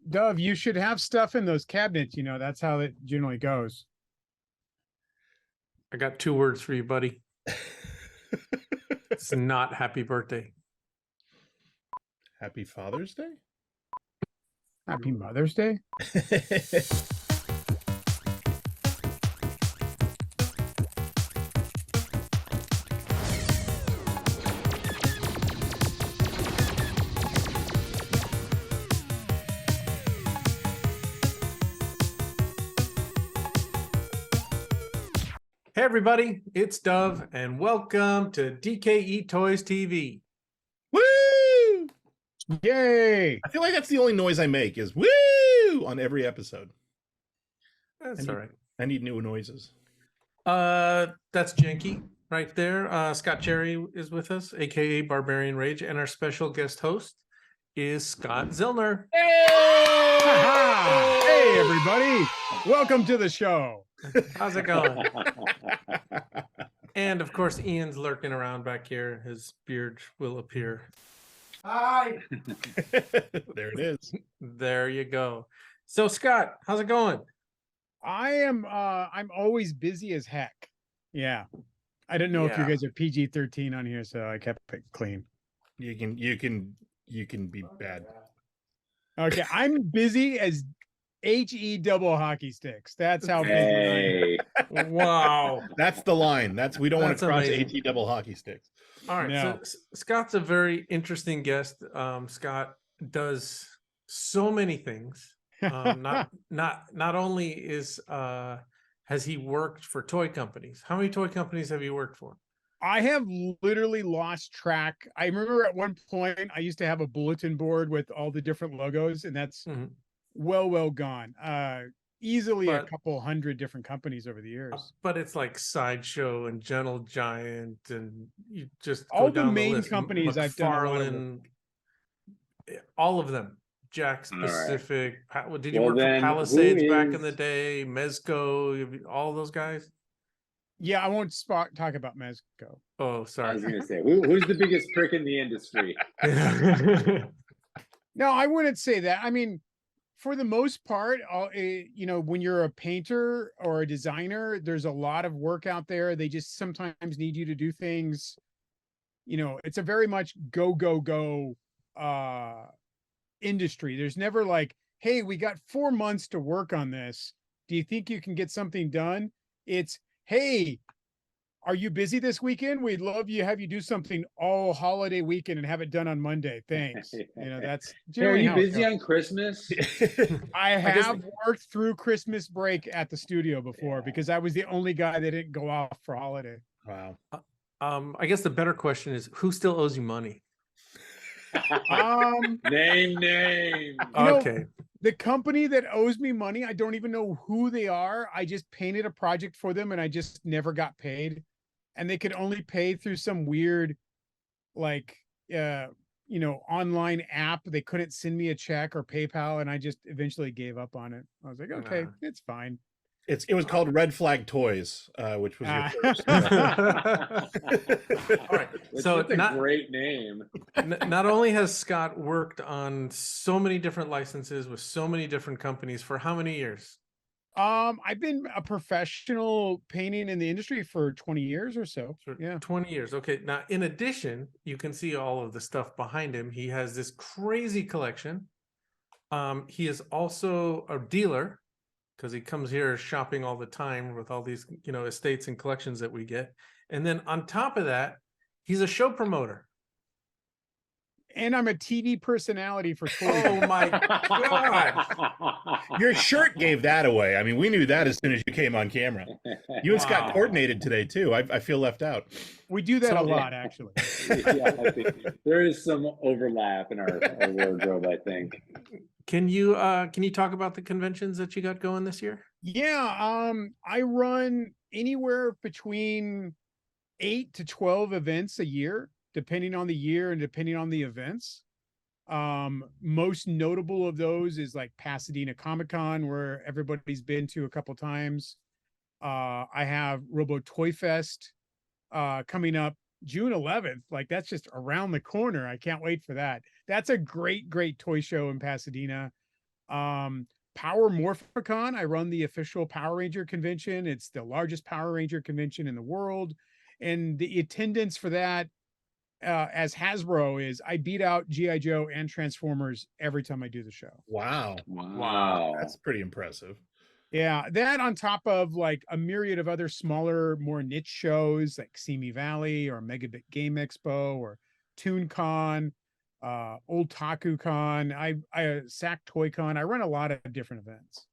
Dove, you should have stuff in those cabinets. That's how it generally goes. I got 2 words for you, buddy. It's not happy birthday. Happy Father's Day? Happy Mother's Day. Hey, everybody, it's Dove, and welcome to DKE Toys TV. Woo! Yay! I feel like that's the only noise I make is woo on every episode. That's all right. I need new noises. That's Janky right there. Scott Cherry is with us, aka Barbarian Rage, and our special guest host is Scott Zillner. Hey! Hey, everybody! Welcome to the show. How's it going? And of course, Ian's lurking around back here. His beard will appear. Hi. There it is. There you go. So, Scott, how's it going? I'm always busy as heck. Yeah. I don't know if you Yeah. guys are PG-13 on here, so I kept it clean. You can be bad. Okay, I'm busy as HE double hockey sticks. That's how busy I Hey, Wow. That's the line. We don't want That's to cross amazing. AT double hockey sticks. All right. No. So Scott's a very interesting guest. Scott does so many things. am. Not only is has he worked for toy companies. How many toy companies have you worked for? I have literally lost track. I remember at one point I used to have a bulletin board with all the different logos, and that's Mhm. well gone. Easily a But- couple hundred different companies over the years. But it's like Sideshow and Gentle Giant, and you just All go the down main list. companies I've done a lot of work McFarlane, all of them. Jack All right. Specific. Did you Well, work for then, who Palisades back in the is- day? Mezco, all those guys. Yeah, I won't talk about Mezco. Oh, I sorry. was going to say, who's the biggest prick in the industry? No, I wouldn't say that. I mean, for the most part, when you're a painter or a designer, there's a lot of work out there. They just sometimes need you to do things. It's a very much go industry. There's never like, hey, we got 4 months to work on this. Do you think you can get something done? It's, hey, are you busy this weekend? We'd love you have you do something all holiday weekend and have it done on Monday. Thanks. That's Hey, are generally you how it busy goes. on Christmas? I guess- have worked through Christmas break at the studio before because I was the only guy that didn't go off for holiday. Wow. I guess the better question is, who still owes you money? Name. know, Okay. The company that owes me money, I don't even know who they are. I just painted a project for them and I just never got paid. And they could only pay through some weird, like, online app. They couldn't send me a check or PayPal, and I just eventually gave up on it. I was like, okay, Nah. it's fine. It was called Red Flag Toys, which was your first. All right. So That's a great name. not only has Scott worked on so many different licenses with so many different companies for how many years? I've been a professional painting in the industry for 20 years or so. For Yeah. 20 years. Okay. Now, in addition, you can see all of the stuff behind him. He has this crazy collection. He is also a dealer because he comes here shopping all the time with all these, estates and collections that we get. And then on top of that, he's a show promoter. And I'm a TV personality for toys. Oh my God. Your shirt gave that away. I mean, we knew that as soon as you came on camera. You and Scott Wow. coordinated today too. I feel left out. We do that So- a lot, actually. Yeah, I think there is some overlap in our wardrobe, I think. Can you talk about the conventions that you got going this year? Yeah, I run anywhere between 8 to 12 events a year, depending on the year and depending on the events. Most notable of those is like Pasadena Comic-Con, where everybody's been to a couple times. I have ROBO Toy Fest coming up June 11th. Like, that's just around the corner. I can't wait for that. That's a great toy show in Pasadena. Power Morphicon, I run the official Power Ranger convention. It's the largest Power Ranger convention in the world. And the attendance for that, as Hasbro, is I beat out G.I. Joe and Transformers every time I do the show. Wow. Wow. That's pretty impressive. Yeah, that on top of like a myriad of other smaller, more niche shows like Simi Valley or Megabit Game Expo or ToonCon, Old Taku Con, Sac Toy Con. I run a lot of different events.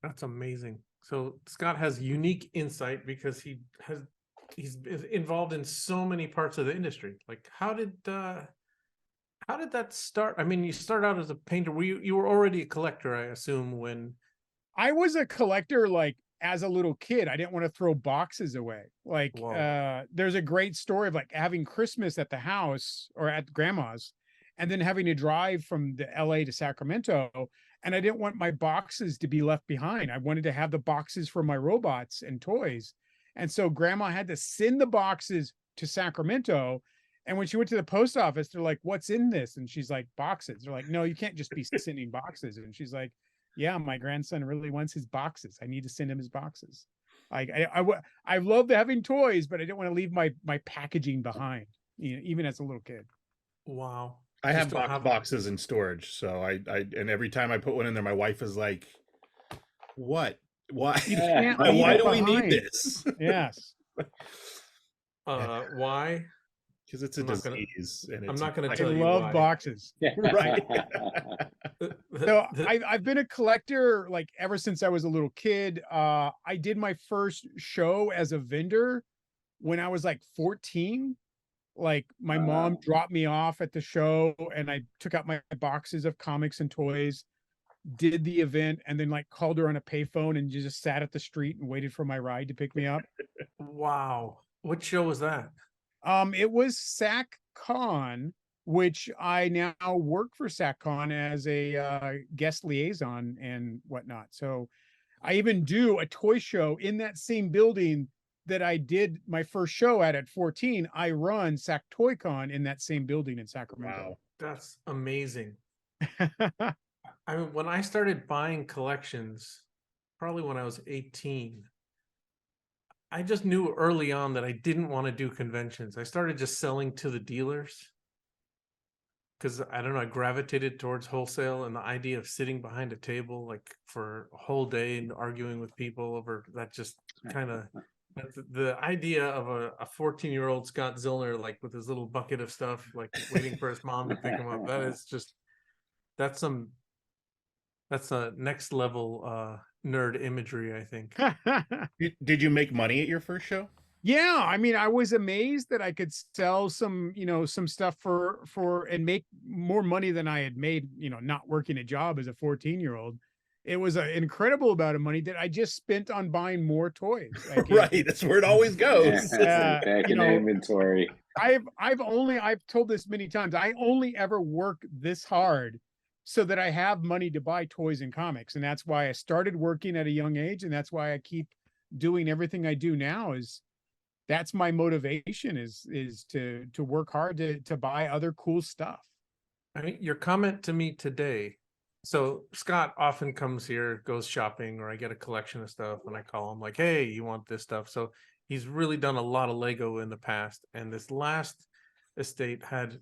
That's amazing. So Scott has unique insight because he's involved in so many parts of the industry. Like how did that start? I mean, you started out as a painter. You were already a collector, I assume, when I was a collector like as a little kid. I didn't want to throw boxes away. Like there's a great story of like having Christmas at the house or at grandma's and then having to drive from the LA to Sacramento. And I didn't want my boxes to be left behind. I wanted to have the boxes for my robots and toys. And so grandma had to send the boxes to Sacramento. And when she went to the post office, they're like, "What's in this?" And she's like, "Boxes." They're like, "No, you can't just be sending boxes." And she's like, "Yeah, my grandson really wants his boxes. I need to send him his boxes." Like I love having toys, but I didn't want to leave my packaging behind, even as a little kid. wow. I You have still boxes in storage, so I and every time I put one in there, my wife is like, "What? Why? can't Why leave it do we need behind." this?" Yes. Why? Because it's a I'm not gonna- disease. And I'm it's not going to I tell you love why. boxes. right. So I've been a collector like ever since I was a little kid. I did my first show as a vendor when I was like 14. Like my mom Wow. dropped me off at the show and I took out my boxes of comics and toys, did the event, and then like called her on a payphone and just sat at the street and waited for my ride to pick me up. Wow. What show was that? It was SacCon, which I now work for SacCon as a guest liaison and whatnot. So I even do a toy show in that same building that I did my first show at 14. I run Sac Toy Con in that same building in Sacramento. Wow. That's amazing. I mean, when I started buying collections, probably when I was 18, I just knew early on that I didn't want to do conventions. I started just selling to the dealers because I don't know, I gravitated towards wholesale and the idea of sitting behind a table like for a whole day and arguing with people over that just kind of the idea of a 14-year-old Scott Zillner like with his little bucket of stuff like waiting for his mom to pick him up. That is just that's a next level nerd imagery, I think. Did you make money at your first show? Yeah, I mean, I was amazed that I could sell some, some stuff for and make more money than I had made, not working a job as a 14-year-old. It was an incredible amount of money that I just spent on buying more toys. Like, Right, that's where it always goes. Back in inventory. I've told this many times. I only ever work this hard so that I have money to buy toys and comics, and that's why I started working at a young age, and that's why I keep doing everything I do now. That's my motivation is to work hard to buy other cool stuff. I mean, your comment to me today. So Scott often comes here, goes shopping, or I get a collection of stuff and I call him like, "Hey, you want this stuff?" So he's really done a lot of Lego in the past. And this last estate had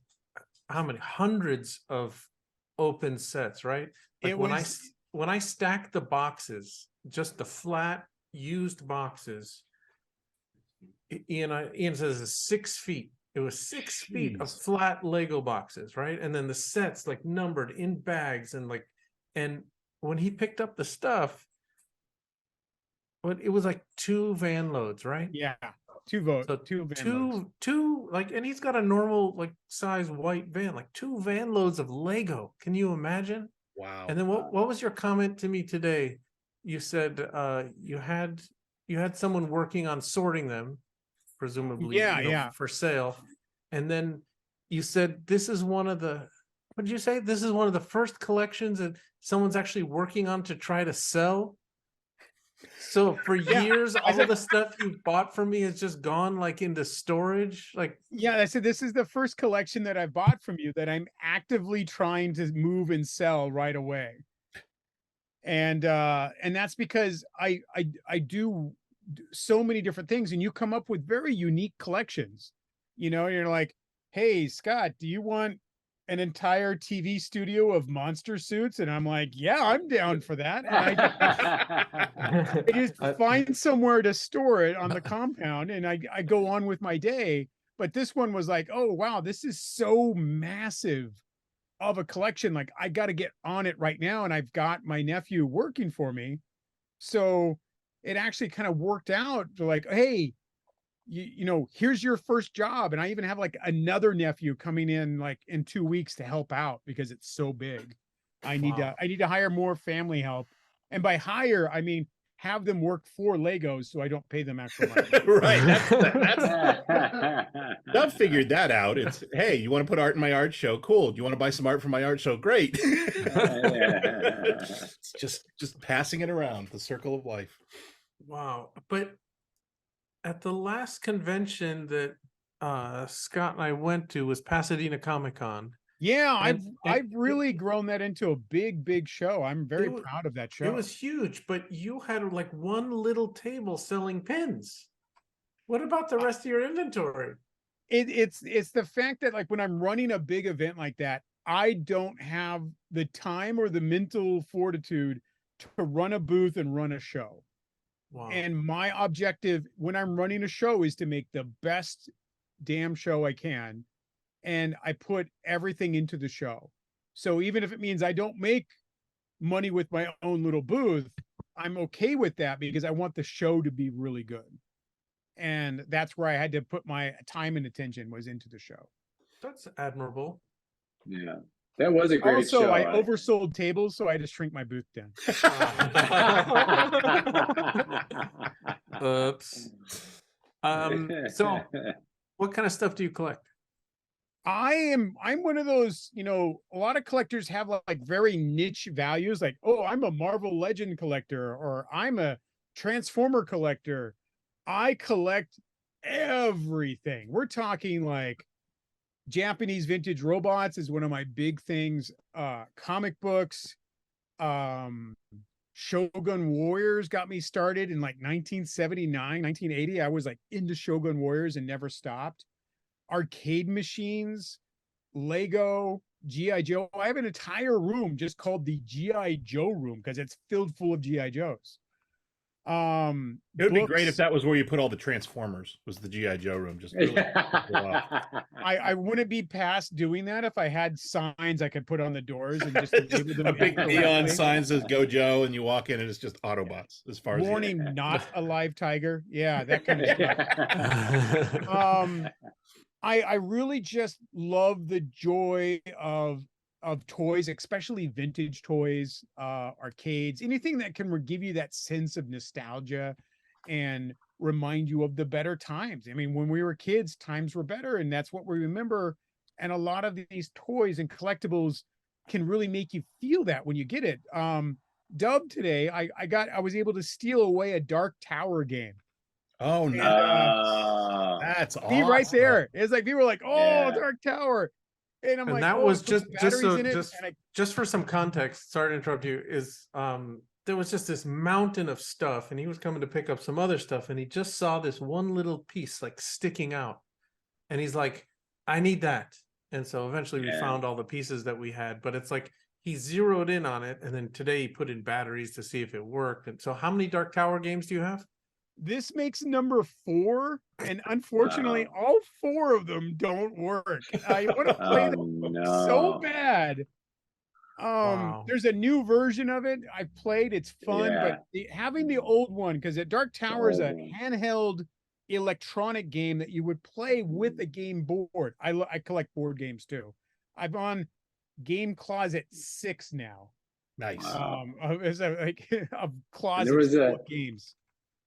how many hundreds of open sets, right? Like when I stack the boxes, just the flat used boxes, Ian says it's 6 feet. It was 6 feet of flat Lego boxes, right? And then the sets like numbered in bags and when he picked up the stuff, it was like 2 van loads, right? Yeah, two van loads. Like, and he's got a normal like size white van, like 2 van loads of Lego. Can you imagine? Wow. And then what was your comment to me today? You said you had someone working on sorting them, presumably for sale. And then you said this is one of the what did you say? This is one of the first collections that someone's actually working on to try to sell. So for years, all of the stuff you bought from me has just gone like into storage. Like, yeah, I said this is the first collection that I bought from you that I'm actively trying to move and sell right away. And that's because I do so many different things, and you come up with very unique collections. You're like, hey, Scott, do you want an entire TV studio of monster suits? And I'm like, yeah, I'm down for that. And I just find somewhere to store it on the compound, and I go on with my day. But this one was like, oh, wow, this is so massive of a collection. Like, I got to get on it right now. And I've got my nephew working for me. So it actually kind of worked out to like, hey, here's your first job. And I even have like another nephew coming in like in 2 weeks to help out because it's so big. I need to hire more family help. And by hire, I mean, have them work for Legos so I don't pay them extra money. Right. I've figured that out. It's, hey, you want to put art in my art show? Cool. Do you want to buy some art for my art show? Great. It's just passing it around, the circle of life. Wow. But at the last convention that Scott and I went to was Pasadena Comic-Con. Yeah, I've really grown that into a big show. I'm very proud of that show. It was huge, but you had like one little table selling pins. What about the rest of your inventory? It's the fact that like when I'm running a big event like that, I don't have the time or the mental fortitude to run a booth and run a show. Wow. And my objective when I'm running a show is to make the best damn show I can. And I put everything into the show. So even if it means I don't make money with my own little booth, I'm okay with that because I want the show to be really good. And that's where I had to put my time and attention was into the show. That's admirable. Yeah. That was a great also, show. I oversold tables, so I had to shrink my booth down. Oops. So what kind of stuff do you collect? I'm one of those, a lot of collectors have like very niche values, like, oh, I'm a Marvel Legend collector, or I'm a Transformer collector. I collect everything. We're talking like Japanese vintage robots is one of my big things. Comic books, Shogun Warriors got me started in like 1979, 1980. I was like into Shogun Warriors and never stopped. Arcade machines, Lego, G.I. Joe. I have an entire room just called the G.I. Joe room because it's filled full of G.I. Joes. It would be great if that was where you put all the Transformers, was the G.I. Joe room. Just really I wouldn't be past doing that if I had signs I could put on the doors and just label them a big neon sign says Go Joe, and you walk in and it's just Autobots as far as warning, not a live tiger. Yeah, that kind of stuff. I really just love the joy of toys, especially vintage toys, arcades, anything that can give you that sense of nostalgia and remind you of the better times. I mean, when we were kids, times were better, and that's what we remember. And a lot of these toys and collectibles can really make you feel that when you get it. Dub today, I was able to steal away a Dark Tower game. Oh no, that's awesome. Be right there. It's like people were like, "Oh, yeah. Dark Tower," and I'm like, that oh, was just for some context. Sorry to interrupt you. Is there was just this mountain of stuff, and he was coming to pick up some other stuff, and he just saw this one little piece like sticking out, and he's like, "I need that." And so eventually we found all the pieces that we had, but it's like he zeroed in on it, and then today he put in batteries to see if it worked. And so, how many Dark Tower games do you have? This makes number 4, and unfortunately, all 4 of them don't work. I want to play them so bad. There's a new version of it I played. It's fun, but having the old one, because at Dark Tower is a handheld electronic game that you would play with a game board. I collect board games too. I'm on Game Closet 6 now. Nice. It's like a closet of games.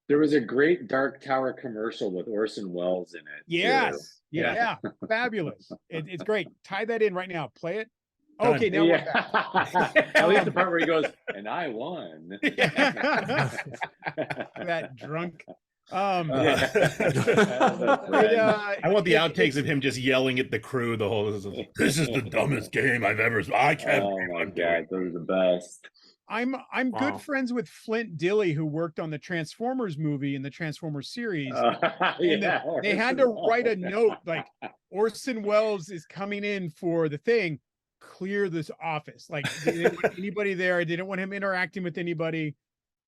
There was a great Dark Tower commercial with Orson Welles in it. Yes. Yeah. Fabulous. It's great. Tie that in right now. Play it. Okay, now we're back. At least the part where he goes, and I won. That drunk. I want the outtakes of him just yelling at the crew the whole. This is the dumbest game I've ever. I can't. Oh my god, those are the best. I'm Wow. good friends with Flint Dilley, who worked on the Transformers movie and the Transformers series. And they had to write a note like Orson Welles is coming in for the thing. Clear this office. Like they didn't want anybody there. I didn't want him interacting with anybody.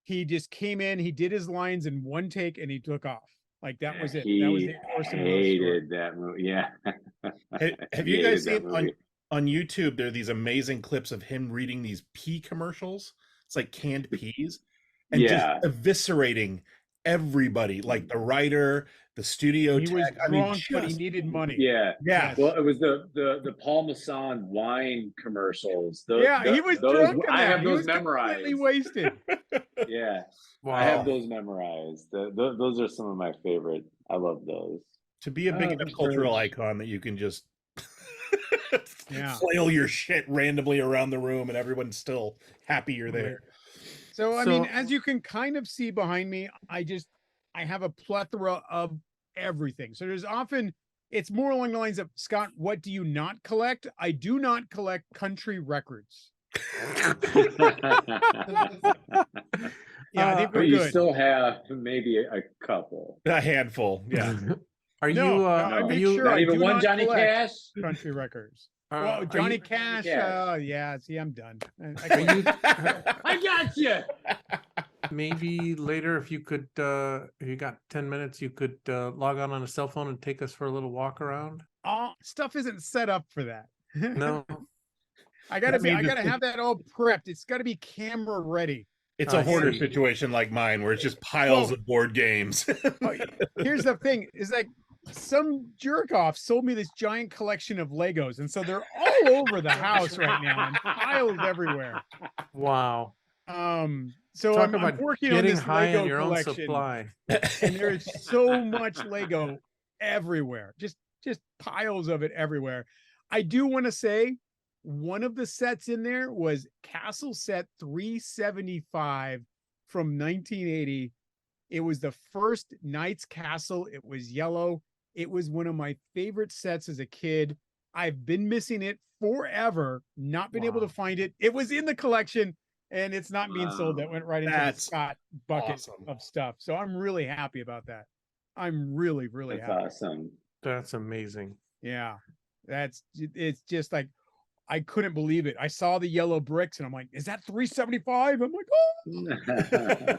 He just came in, he did his lines in one take, and he took off. Like that was it. That was He the Orson Welles story. hated that movie. Yeah. Have He you guys hated seen that movie. on YouTube? There are these amazing clips of him reading these pea commercials. It's like canned peas, and Yeah. just eviscerating everybody, like the writer, the studio He was tech. drunk, but he just- needed money. Yeah. yeah. Well, it was the Paul Masson wine commercials. He was those, drunk in I that. have He those was memorized. completely wasted. Yeah. Wow. I have those memorized. Those are some of my favorite. I love those. To be a big enough cultural icon that you can just Yeah. flail your shit randomly around the room and everyone's still happy you're there. So, I mean, So- as you can kind of see behind me, I have a plethora of everything. So there's often, it's more along the lines of, Scott, what do you not collect? I do not collect country records. Yeah, I think But we're you good. still have maybe a couple. A handful, yeah. Are No, you? no, I Are make you? sure Not I even do one not Johnny collect Cash. country records. are Well, you- Johnny Cash, Cash. yeah, see, I'm done. Are you? I got you. Maybe later, if you could, if you got 10 minutes, you could log on a cell phone and take us for a little walk around. Stuff isn't set up for that. No, I gotta That means have that all prepped. It's gotta be camera ready. It's I a hoarder see. situation like mine where it's just piles of board games. Here's the thing: is like some jerk off sold me this giant collection of Legos, and so they're all over the house right now and piles everywhere. wow. So Talk I'm about working on getting this high Lego on your collection, own supply. and there's so much Lego everywhere, just piles of it everywhere. I do want to say one of the sets in there was Castle Set 375 from 1980. It was the first Knight's Castle. It was yellow. It was one of my favorite sets as a kid. I've been missing it forever, not been able to Wow. find it. It was in the collection and it's not being sold. That went right into the That's Scott bucket awesome. of stuff. So I'm really happy about that. I'm really, really That's happy. awesome. That's amazing. Yeah. It's just like, I couldn't believe it. I saw the yellow bricks and I'm like, is that 375? I'm like, oh,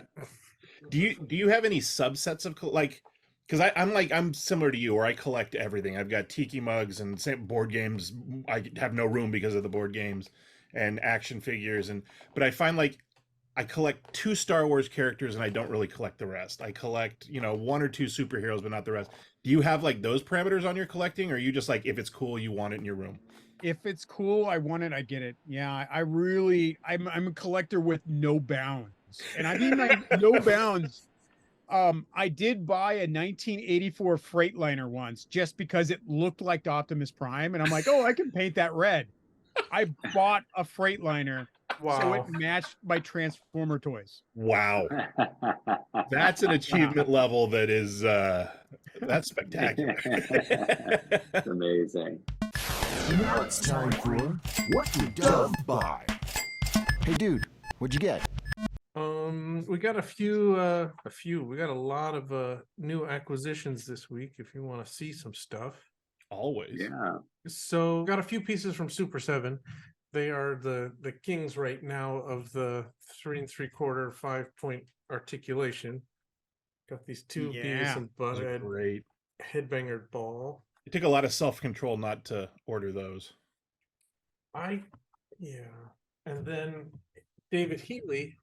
Do you have any subsets of like? Because I'm similar to you, where I collect everything. I've got tiki mugs and board games. I have no room because of the board games and action figures, but I find like I collect 2 Star Wars characters and I don't really collect the rest. I collect 1 or 2 superheroes, but not the rest. Do you have like those parameters on your collecting, or are you just like, if it's cool, you want it in your room? if it's cool, I want it, I get it. Yeah, I'm a collector with no bounds. And I mean like no bounds. I did buy a 1984 Freightliner once just because it looked like Optimus Prime. And I'm like, oh, I can paint that red. I bought a Freightliner so it Wow. matched my Transformer toys. Wow, that's an achievement level that is that's spectacular. That's amazing. Now it's time for What Did Dove Buy? Hey dude, what'd you get? We got a few. We got a lot of new acquisitions this week. If you want to see some stuff, Always. Yeah. so got a few pieces from Super 7. They are the kings right now of the 3 3/4 5-point articulation. Got these 2 Beavis Yeah. and Those are Butthead great. headbanger ball. It took a lot of self-control not to order those. Yeah, and then David Heatley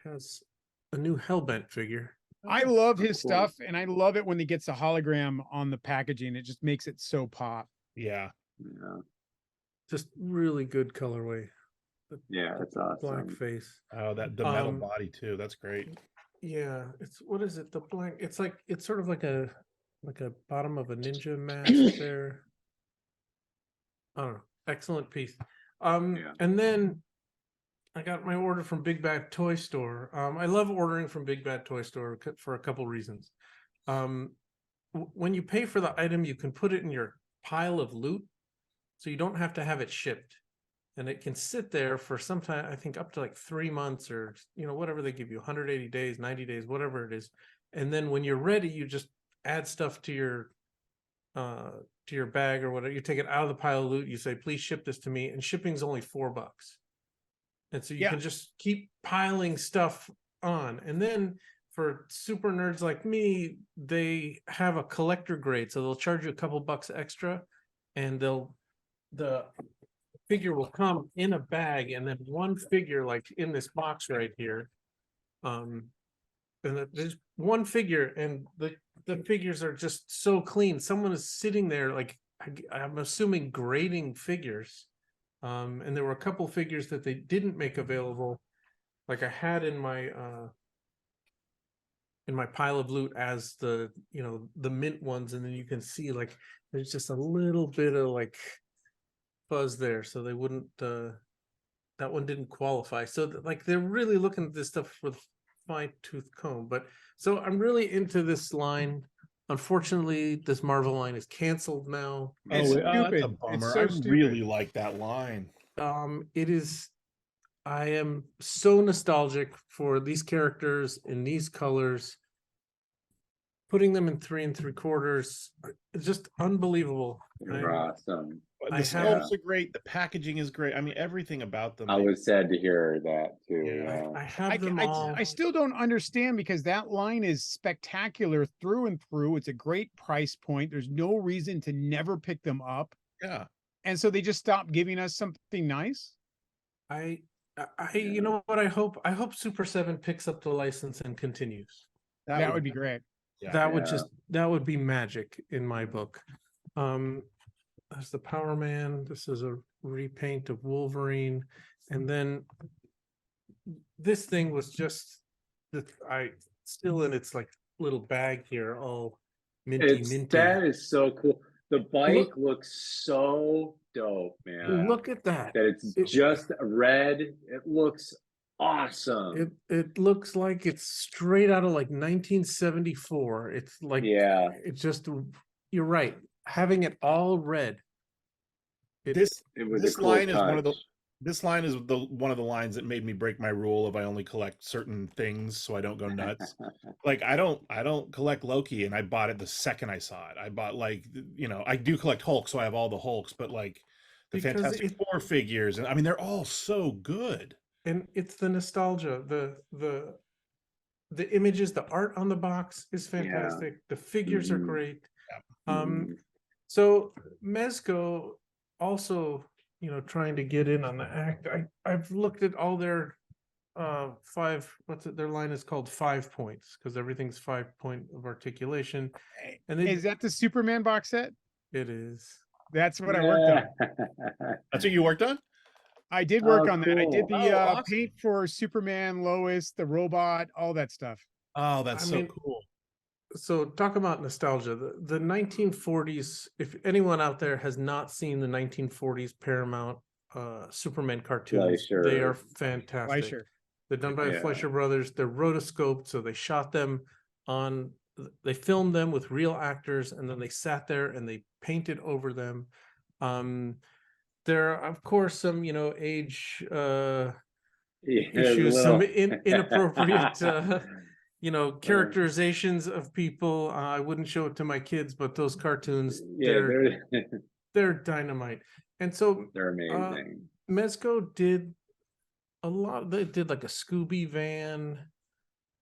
has a new Hellbent figure. I love his Cool. stuff, and I love it when he gets a hologram on the packaging. It just makes it so pop. Yeah. Yeah. Just really good colorway. Yeah, that's awesome. Black face. Oh, the metal Um, body too. That's great. Yeah, it's what is it? The blank. It's sort of like a bottom of a ninja mask there. I don't know. Excellent piece. Yeah. And then I got my order from Big Bad Toy Store. I love ordering from Big Bad Toy Store for a couple reasons. When you pay for the item, you can put it in your pile of loot, so you don't have to have it shipped. and it can sit there for some time, I think up to like 3 months or, whatever they give you, 180 days, 90 days, whatever it is. And then when you're ready, you just add stuff to your bag or whatever. You take it out of the pile of loot. You say, please ship this to me. And shipping's only $4. And so you Yeah. can just keep piling stuff on. And then for super nerds like me, they have a collector grade. So they'll charge you a couple bucks extra, and the figure will come in a bag, and then one figure like in this box right here. And there's one figure, and the figures are just so clean. Someone is sitting there, like I'm assuming grading figures. And there were a couple figures that they didn't make available, like I had in my pile of loot as the mint ones, and then you can see like there's just a little bit of like fuzz there, so they wouldn't that one didn't qualify. So like they're really looking at this stuff with fine-tooth comb. But so I'm really into this line. Unfortunately, this Marvel line is canceled now. It's stupid. that's a It's bummer. so I stupid. really like that line. It is. I am so nostalgic for these characters in these colors. Putting them in 3 3/4, it's just unbelievable. You're awesome. The I have- sculpts are great. The packaging is great. I mean, everything about them. I was sad to hear that too. Yeah. Yeah. I have them all. I still don't understand, because that line is spectacular through and through. It's a great price point. There's no reason to never pick them up. Yeah. And so they just stopped giving us something nice. You know what? I hope Super 7 picks up the license and continues. That would be great. Yeah. That would be magic in my book. That's the Power Man. This is a repaint of Wolverine, and then this thing was just still in its like little bag here, all minty. That is so cool. The bike looks so dope, man. Look at that. That it's just red. It looks awesome. It looks like it's straight out of like 1974. It's like, Yeah. it's just, you're right. Having it all red. This It was this a cool line is one of the touch. this line is one of the lines that made me break my rule of I only collect certain things so I don't go nuts. Like I don't collect Loki, and I bought it the second I saw it. I bought like I do collect Hulk, so I have all the Hulks, but like the Because Fantastic Four figures, and I mean they're all so good. And it's the nostalgia, the images, the art on the box is fantastic. The figures are Mhm. great. Mhm. So Mezco also, trying to get in on the act. I've looked at all their their line is called 5 points, because everything's 5 point of articulation. And Is that the Superman box set? it is. That's what I worked on. That's what you worked on? I did work Oh, on that. I did cool. the awesome. paint for Superman, Lois, the robot, all that stuff. Oh, that's I so mean, cool. So talk about nostalgia. The 1940s, if anyone out there has not seen the 1940s Paramount Superman cartoons, they Fleischer. are fantastic. Fleischer. They're done by the Yeah. Fleischer brothers. They're rotoscoped, so they shot them they filmed them with real actors, and then they sat there and they painted over them. There are, of course, some age issues, some inappropriate characterizations of people. I wouldn't show it to my kids, but those cartoons, they're dynamite. And so they're amazing. Mezco did a lot. They did like a Scooby van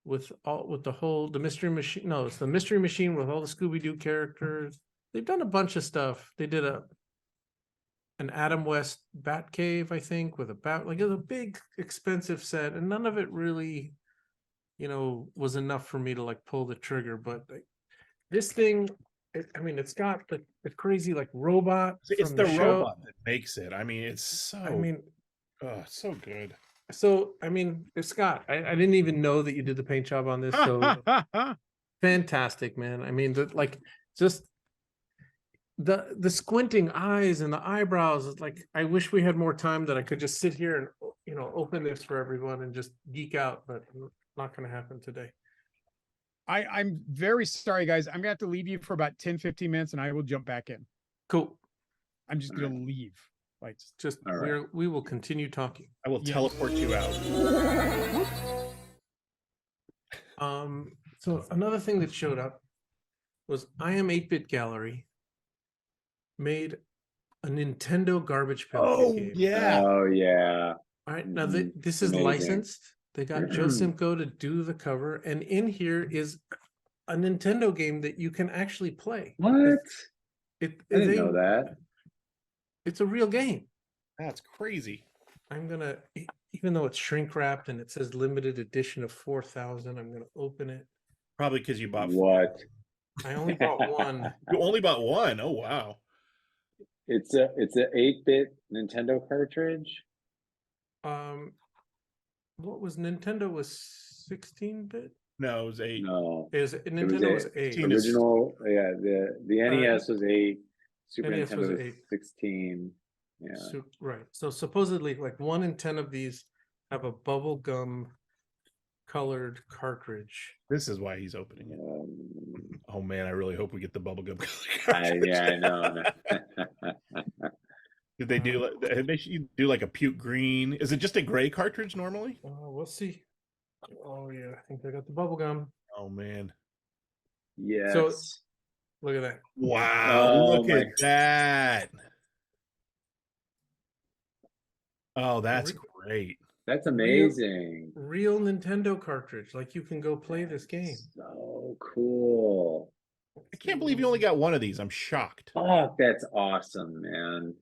with the Mystery Machine. No, it's the Mystery Machine with all the Scooby-Doo characters. They've done a bunch of stuff. They did an Adam West Batcave, I think, with a bat. Like, it was a big, expensive set, and none of it really, was enough for me to like pull the trigger. But this thing, it's got the crazy like robot. It's from the show. robot that makes it. I mean, it's so. So good. So Scott, I didn't even know that you did the paint job on this. So fantastic, man. I mean, just the squinting eyes and the eyebrows. Like, I wish we had more time that I could just sit here and open this for everyone and just geek out, but not going to happen today. I'm very sorry, guys. I'm gonna have to leave you for about 10-15 minutes, and I will jump back in. Cool. I'm just gonna leave. Like, Just All right. we will continue talking. I will Yeah. teleport you out. So another thing that showed up was I Am 8-Bit Gallery made a Nintendo Garbage Pail Kid game. yeah. Oh yeah. All right, now Mhm. this is Amazing. licensed. They got Joe Simcoe to do the cover, and in here is a Nintendo game that you can actually play. What? It I didn't know that. It's a real game. That's crazy. I'm gonna, even though it's shrink wrapped and it says limited edition of 4,000, I'm gonna open it. Probably because you bought What? I only bought one. You only bought one. Oh wow. It's a 8-bit Nintendo cartridge. What was Nintendo was 16-bit? No, it was 8. No, Nintendo was 8. 18. original. Yeah, the NES was 8. Super NES was Nintendo was 8. 16. Yeah. So, right. So supposedly, like 1 in 10 of these have a bubble gum colored cartridge. This is why he's opening it. Oh man, I really hope we get the bubblegum. I know. Did they do? Did they do like a puke green? Is it just a gray cartridge normally? We'll see. Oh yeah, I think they got the bubble gum. Oh man. Yes. So look at that. Wow! Oh, Look my at that. Oh, that's great. That's amazing. Real Nintendo cartridge. Like you can go play this game. So cool. I can't believe you only got one of these. I'm shocked. Oh, that's awesome, man.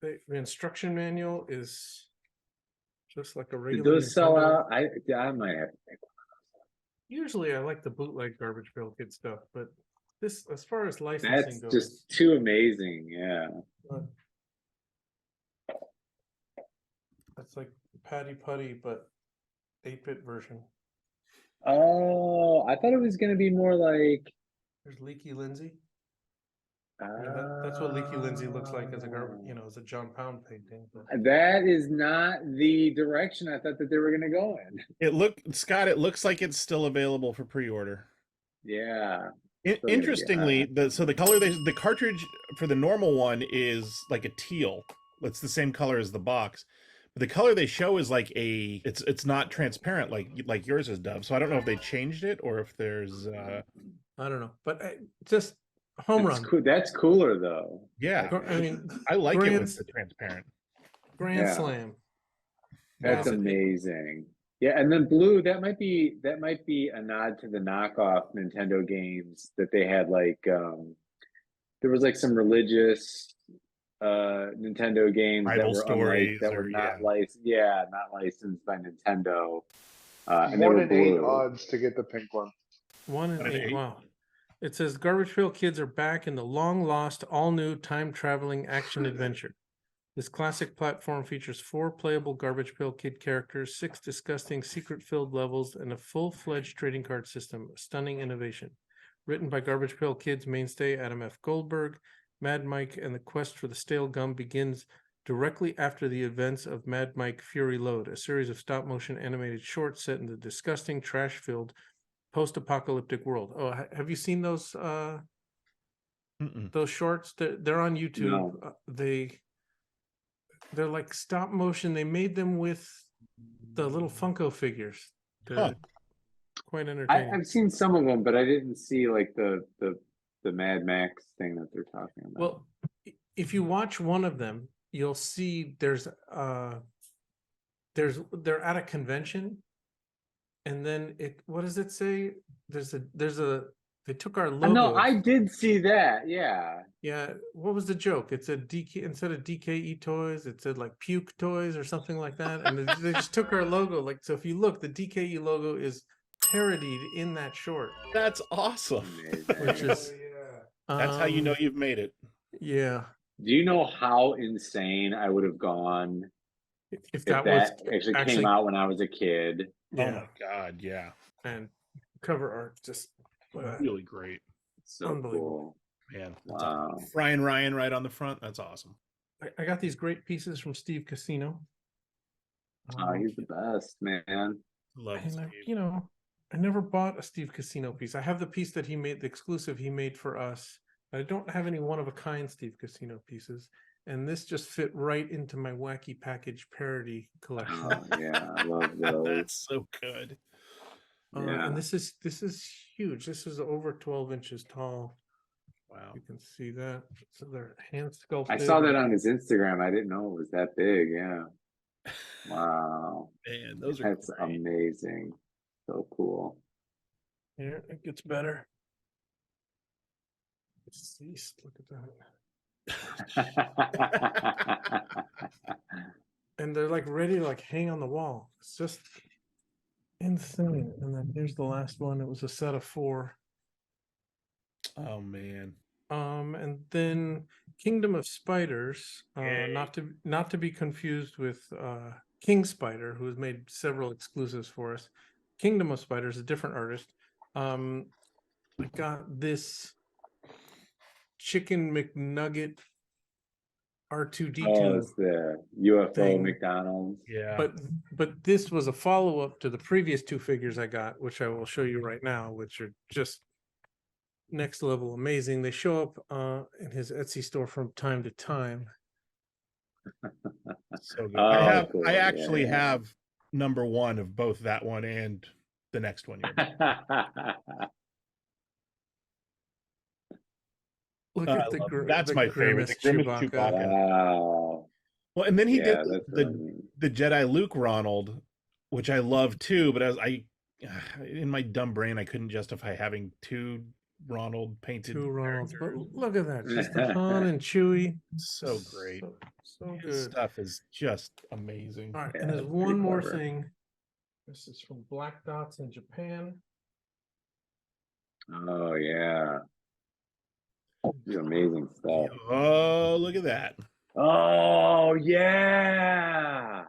The instruction manual is just like a Did regular. those sell Nintendo. out? I might have to pick one. Usually, I like the bootleg Garbage Pail Kid stuff, but this, as far as licensing That's goes, just too amazing. Yeah. that's like Patty Putty, but 8-bit version. Oh, I thought it was going to be more like. There's Leaky Lindsay. I mean, that's what Leaky Lindsay looks like as a garbage, as a John Pound painting. But That is not the direction I thought that they were going to go in. Scott, it looks like it's still available for pre-order. Yeah. Interestingly, the color the cartridge for the normal one is like a teal. It's the same color as the box. But the color they show is like it's not transparent like yours is, Dove. So I don't know if they changed it or if there's I don't know, but just home run. Cool. That's cooler though. Yeah, I mean, I like it with the transparent. Grand Yeah. Slam. That's amazing. Yeah, and then blue, that might be a nod to the knockoff Nintendo games that they had, like there was like some religious Nintendo games Rival that were Stories that were not licensed by Nintendo. And they 1 were in 8 blue. odds to get the pink one. 1 in 8. 8. Wow. It says Garbage Pail Kids are back in the long lost, all new time traveling action adventure. This classic platform features 4 playable Garbage Pail Kid characters, 6 disgusting secret-filled levels, and a full-fledged trading card system. A stunning innovation. Written by Garbage Pail Kids mainstay Adam F. Goldberg, Mad Mike and the quest for the stale gum begins directly after the events of Mad Mike Fury Load, a series of stop-motion animated shorts set in the disgusting, trash-filled, post-apocalyptic world. Oh, have you seen those shorts? They're on YouTube. No. They're like stop motion. They made them with the little Funko figures. They're quite entertaining. I've seen some of them, but I didn't see like the Mad Max thing that they're talking about. Well, if you watch one of them, you'll see they're at a convention, and then what does it say? They took our logo. No, I did see that. Yeah. Yeah. What was the joke? It said instead of DKE toys, it said like puke toys or something like that. And they just took our logo. Like, so if you look, the DKE logo is parodied in that short. That's awesome. Which is that's how you know you've made it. Yeah. Do you know how insane I would have gone if that actually came out when I was a kid? Yeah. Oh my god, yeah. And cover art just really great. So cool. Man. Wow. Ryan right on the front. That's awesome. I got these great pieces from Steve Casino. Oh, he's the best, man. Love and Steve. I never bought a Steve Casino piece. I have the piece that he made, the exclusive he made for us. I don't have any one-of-a-kind Steve Casino pieces. and this just fit right into my wacky package parody collection. Oh, yeah, I love those. That's so good. Yeah. And this is huge. This is over 12 inches tall. Wow. You can see that. So they're hand sculpted. I saw that on his Instagram. I didn't know it was that big. Yeah. Wow. Man, those are That's great. amazing. So cool. Here, it gets better. Deceased. Look at that. And they're like ready to like hang on the wall. It's just insane. And then here's the last one. It was a set of 4. Oh man. And then Kingdom of Spiders, Yay. not to be confused with King Spider, who has made several exclusives for us. Kingdom of Spiders, a different artist. I got this Chicken McNugget R2D2. Oh, it's the UFO thing. McDonald's. Yeah. But this was a follow-up to the previous 2 figures I got, which I will show you right now, which are just next level amazing. They show up in his Etsy store from time to time. So good. Oh, cool. I actually Yeah. have number 1 of both that one and the next one. Look at the that's the my favorite, the grimace grimace Chewbacca. Chewbacca. Wow. Well, and then he Yeah, did that's what I mean. the Jedi Luke Ronald, which I love too, but as I in my dumb brain I couldn't justify having 2 Ronald painted 2 Ronalds. But characters. look at that. Just the Han and Chewie. So great. So His good. stuff is just amazing. All right, Yeah, and there's that's one pretty more clever. thing. This is from Black Dots in Japan. Oh, yeah. This is amazing stuff. Oh, look at that. Oh, yeah.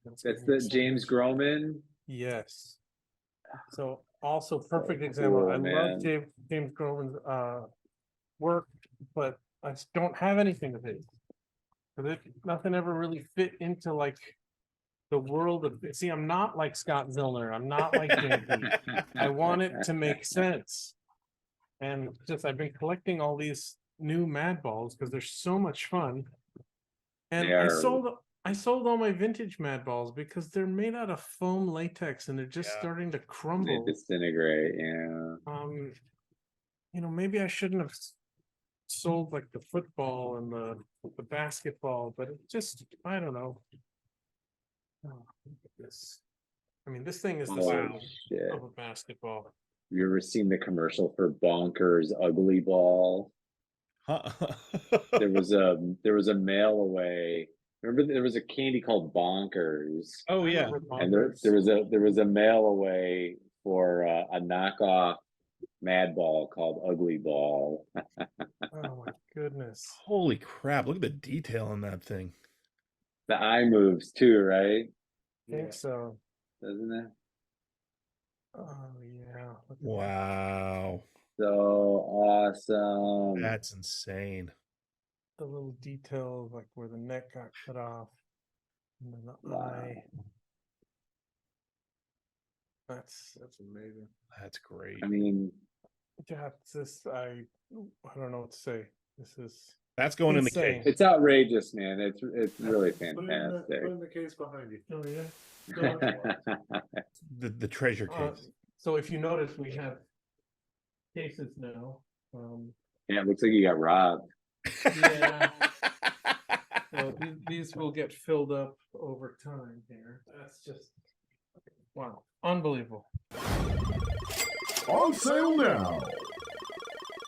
That's the James Groman. Yes. So also perfect So example. cool, I love man. James Groman's work, but I just don't have anything of his. Because nothing ever really fit into like the world of. See, I'm not like Scott Zillner. I'm not like Janky. I want it to make sense. And just I've been collecting all these new Mad Balls because they're so much fun. And They I are- sold all my vintage Mad Balls because they're made out of foam latex and they're just Yeah. starting to They crumble. disintegrate. Yeah. Maybe I shouldn't have sold like the football and the basketball, but it just I don't know. Oh, look at this. I mean, this thing is the Oh, size shit. of a basketball. You ever seen the commercial for Bonkers Ugly Ball? There was a mail away. Remember there was a candy called Bonkers, Oh I yeah. remember and there Bonkers. was a mail away for a knockoff Mad Ball called Ugly Ball. Oh my goodness. Holy crap, look at the detail on that thing. The eye moves too, right? I think so. Doesn't it? Oh yeah. Look at that. Wow. So awesome. That's insane. The little details like where the neck got cut off and then the Wow. eye. That's amazing. That's great. I mean, Yeah, I don't know what to say. This is That's going in the insane. case. it's outrageous, man. It's really Put in fantastic. the case behind you. Oh yeah. The treasure case. So if you notice, we have cases now. Yeah, it looks like you got robbed. Yeah. So these will get filled up over time here. That's just wow, unbelievable. On sale now.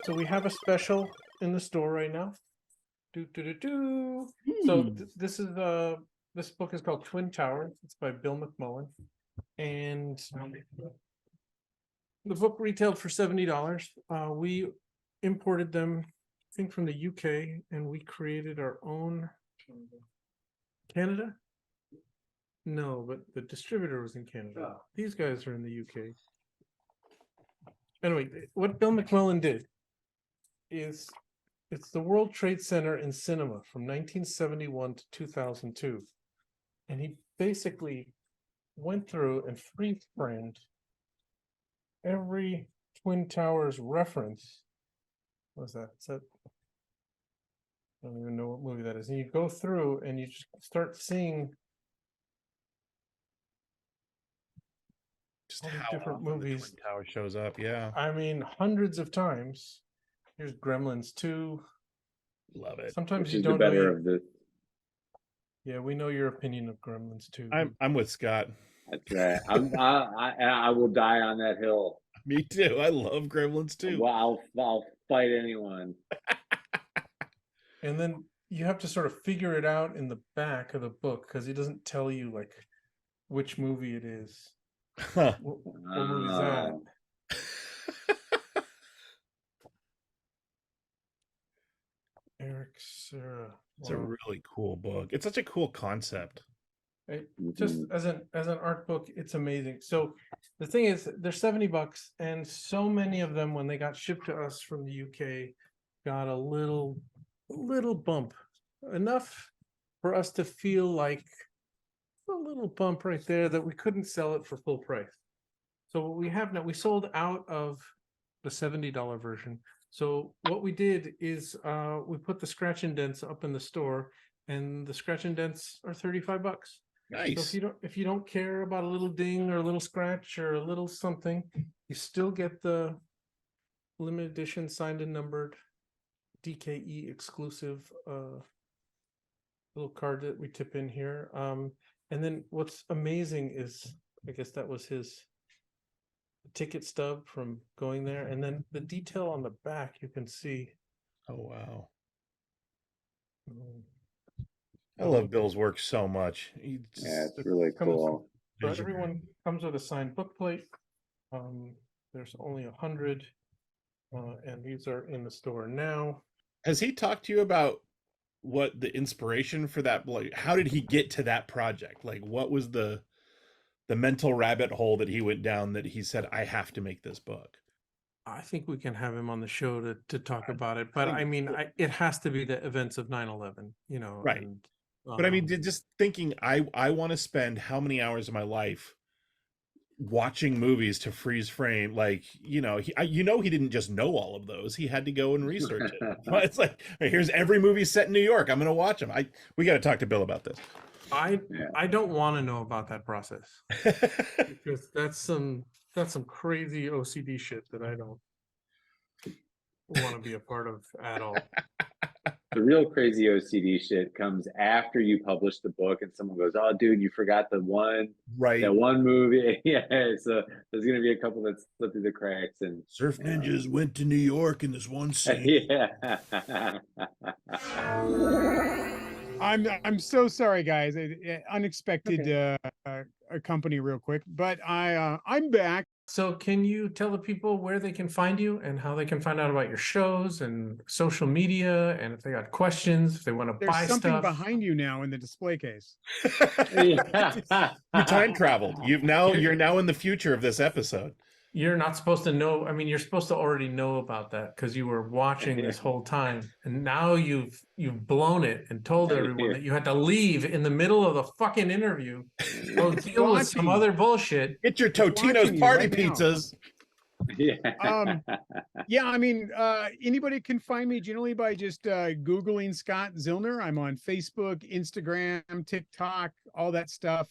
So we have a special in the store right now. So this is this book is called Twin Towers. It's by Bill McMullen, and the book retailed for $70. We imported them, I think, from the UK, and we created our own. Canada? No, but the distributor was in Canada. These guys are in the UK. Anyway, what Bill McMullen did is it's the World Trade Center in cinema from 1971 to 2002. And he basically went through and freeze framed every Twin Towers reference. What was that? Is that I don't even know what movie that is. And you go through and you just start seeing Just all these how different often the movies. Twin Tower shows up. Yeah, I mean, hundreds of times. Here's Gremlins 2. love it. Sometimes Which you is the don't know. better of the. Yeah, we know your opinion of Gremlins 2. I'm with Scott. That's right. I will die on that hill. Me too. I love Gremlins too. Well, I'll fight anyone. And then you have to sort of figure it out in the back of the book because he doesn't tell you like which movie it is. Huh. What movie is that? Oh. Eric Serra. It's a Wow. really cool book. It's such a cool concept. Just as an art book, it's amazing. So the thing is, they're $70, and so many of them, when they got shipped to us from the UK, got a little bump, enough for us to feel like a little bump right there that we couldn't sell it for full price. So what we have now, we sold out of the $70 version. So what we did is we put the scratch indents up in the store, and the scratch indents are $35. Nice. So if you don't care about a little ding or a little scratch or a little something, you still get the limited edition signed and numbered DKE exclusive little card that we tip in here. And then what's amazing is, I guess that was his ticket stub from going there, and then the detail on the back you can see. Oh wow. um, I love Bill's work so much. Yeah, it's really cool. So everyone comes with a signed book plate. There's only 100, and these are in the store now. Has he talked to you about what the inspiration for that? Like, how did he get to that project? Like, what was the mental rabbit hole that he went down that he said, I have to make this book? I think we can have him on the show to talk about it, but I mean, it has to be the events of 9/11, you know. Right. And, But I mean, just thinking, I want to spend how many hours of my life watching movies to freeze frame, like, you know, he didn't just know all of those. He had to go and research it. But it's like, here's every movie set in New York. I'm going to watch them. We got to talk to Bill about this. I don't want to know about that process because that's some crazy OCD shit that I don't want to be a part of at all. The real crazy OCD shit comes after you publish the book and someone goes, "Oh, dude, you forgot that one movie." Yeah, so there's gonna be a couple that slip through the cracks. And Surf Ninjas went to New York in this one scene. Yeah. I'm so sorry, guys. Unexpected company real quick, but I'm back. So can you tell the people where they can find you and how they can find out about your shows and social media, and if they got questions, if they want to buy There's something stuff behind you now in the display case. You time traveled. You're now in the future of this episode. You're not supposed to know. I mean, you're supposed to already know about that because you were watching this whole time, and now you've blown it and told everyone that you had to leave in the middle of the fucking interview. Go deal with some other bullshit. Get your Totino's party pizzas. Yeah. Yeah, I mean, anybody can find me generally by just Googling Scott Zillner. I'm on Facebook, Instagram, TikTok, all that stuff.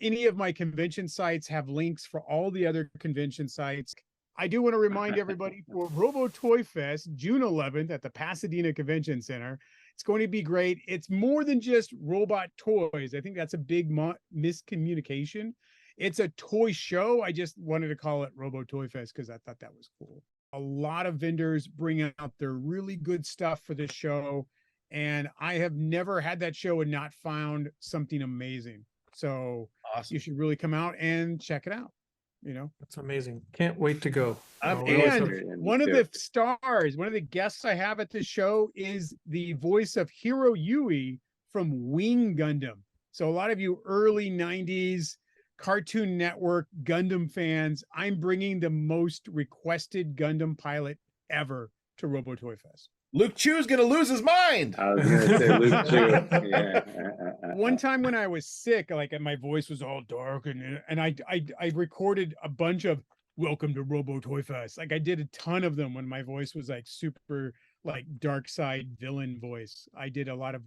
Any of my convention sites have links for all the other convention sites. I do want to remind everybody for ROBO Toy Fest, June 11th at the Pasadena Convention Center. It's going to be great. It's more than just robot toys. I think that's a big miscommunication. It's a toy show. I just wanted to call it ROBO Toy Fest because I thought that was cool. A lot of vendors bring out their really good stuff for this show. And I have never had that show and not found something amazing. So awesome. You should really come out and check it out. You know, that's amazing. Can't wait to go. And one of the stars, one of the guests I have at this show is the voice of Hiro Yui from Wing Gundam. So a lot of you early 90s Cartoon Network Gundam fans, I'm bringing the most requested Gundam pilot ever to Robo Toy Fest. Luke Chu's gonna lose his mind. I was gonna say Luke Chu. Yeah. One time when I was sick, like my voice was all dark, and I recorded a bunch of "Welcome to Robo Toy Fest." Like I did a ton of them when my voice was like super like dark side villain voice. I did a lot of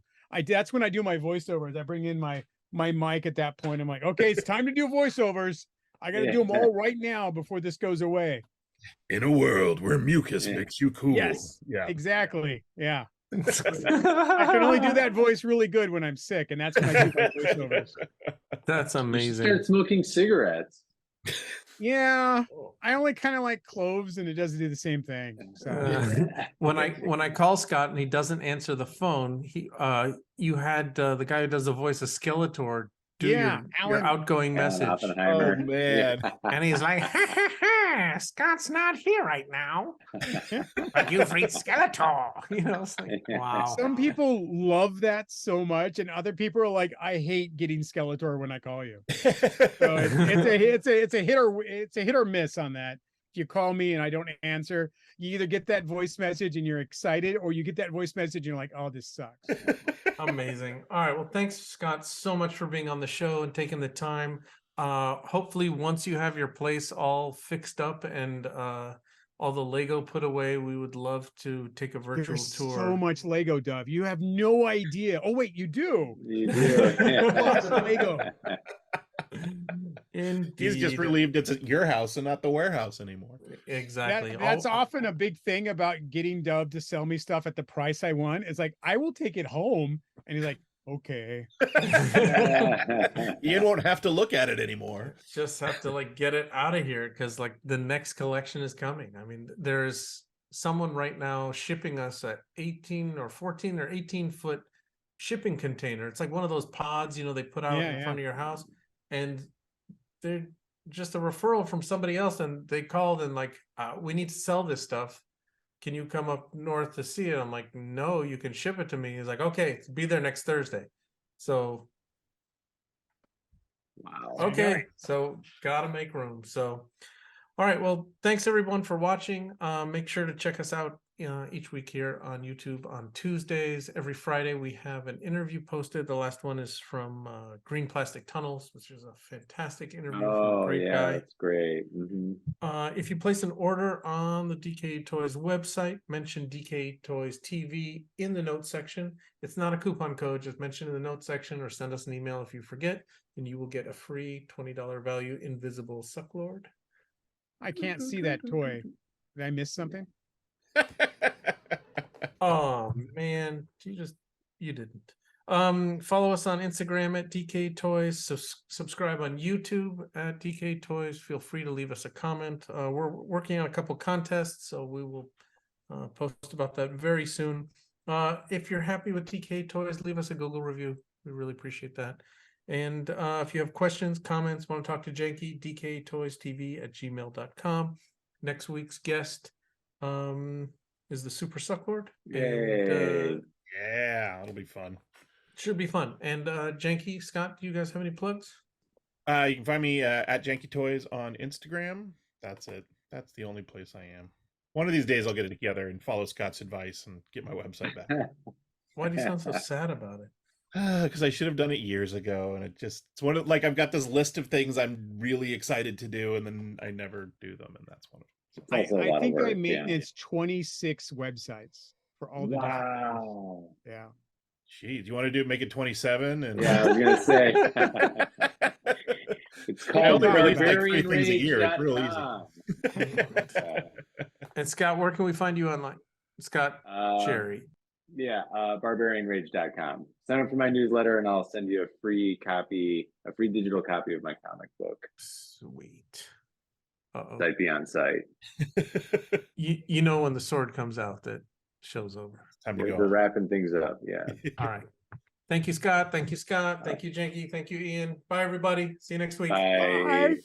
that's when I do my voiceovers. I bring in my mic at that point. I'm like, okay, it's time to do voiceovers. I got to do them all right now before this goes away. In a world where mucus makes you cool. Yes, Yeah, exactly. Yeah. I can only do that voice really good when I'm sick, and that's when I do my voiceovers. That's You should amazing. start smoking cigarettes. Yeah, I only kind of like cloves, and it doesn't do the same thing. So When I call Scott and he doesn't answer the phone, you had the guy who does the voice of Skeletor do your Alan outgoing message. Oppenheimer. Oh man. And he's like, Scott's not here right now. But you've reached Skeletor. You know, it's like, wow. some people love that so much, and other people are like, I hate getting Skeletor when I call you. So it's a hit or miss on that. If you call me and I don't answer, you either get that voice message and you're excited, or you get that voice message and you're like, oh, this sucks. Amazing. All right. Well, thanks, Scott, so much for being on the show and taking the time. Hopefully, once you have your place all fixed up and all the Lego put away, we would love to take a virtual There's tour. so much Lego, Dove. You have no idea. Oh wait, you do. You do. Lots of Lego. Indeed. He's just relieved it's at your house and not the warehouse anymore. Exactly. That's often a big thing about getting Dove to sell me stuff at the price I want. It's like, I will take it home. And he's like, okay. Ian won't have to look at it anymore. Just have to like get it out of here because like the next collection is coming. I mean, there's someone right now shipping us a 18 or 14 or 18-foot shipping container. It's like one of those pods, you know, they put out in front of your house, and they're just a referral from somebody else, and they called and like, we need to sell this stuff. Can you come up north to see it? I'm like, no, you can ship it to me. He's like, okay, be there next Thursday. So, Wow. okay, so gotta make room. So, all right, well, thanks everyone for watching. Make sure to check us out each week here on YouTube on Tuesdays. Every Friday we have an interview posted. The last one is from Green Plastic Tunnels, which is a fantastic interview from a great guy. That's great. Mm-hmm. If you place an order on the DKE Toys website, mention DKE Toys TV in the notes section. It's not a coupon code, just mention in the notes section or send us an email if you forget, and you will get a free $20 value Invisible Sucklord. I can't see that toy. Did I miss something? Oh man, you didn't. Follow us on Instagram at DK Toys. Subscribe on YouTube at DK Toys. Feel free to leave us a comment. We're working on a couple contests, so we will post about that very soon. If you're happy with DK Toys, leave us a Google review. We really appreciate that. And if you have questions, comments, want to talk to Janky, dktoystv@gmail.com. Next week's guest is the Super Sucklord. Yay. Yeah, it'll be fun. Should be fun. And Janky, Scott, do you guys have any plugs? You can find me at Janky Toys on Instagram. That's it. That's the only place I am. One of these days I'll get it together and follow Scott's advice and get my website back. Why do you sound so sad about it? Because I should have done it years ago, and it's one of, like, I've got this list of things I'm really excited to do, and then I never do them, and that's one of them. I think I maintenance 26 websites for all the Wow. Yeah. Jeez, you want to make it 27? And Yeah, I was gonna say. It's called release like 3 things a year. It's real easy. And Scott, where can we find you online? Scott Cherry. Yeah, barbarianrage.com. Sign up for my newsletter and I'll send you a free digital copy of my comic book. Sweet. Site be on site. You know when the sword comes out, that show's over. Time to go. We're wrapping things up. Yeah. All right. Thank you, Scott. Thank you, Scott. Thank you, Janky. Thank you, Ian. Bye, everybody. See you next week. Bye. Bye.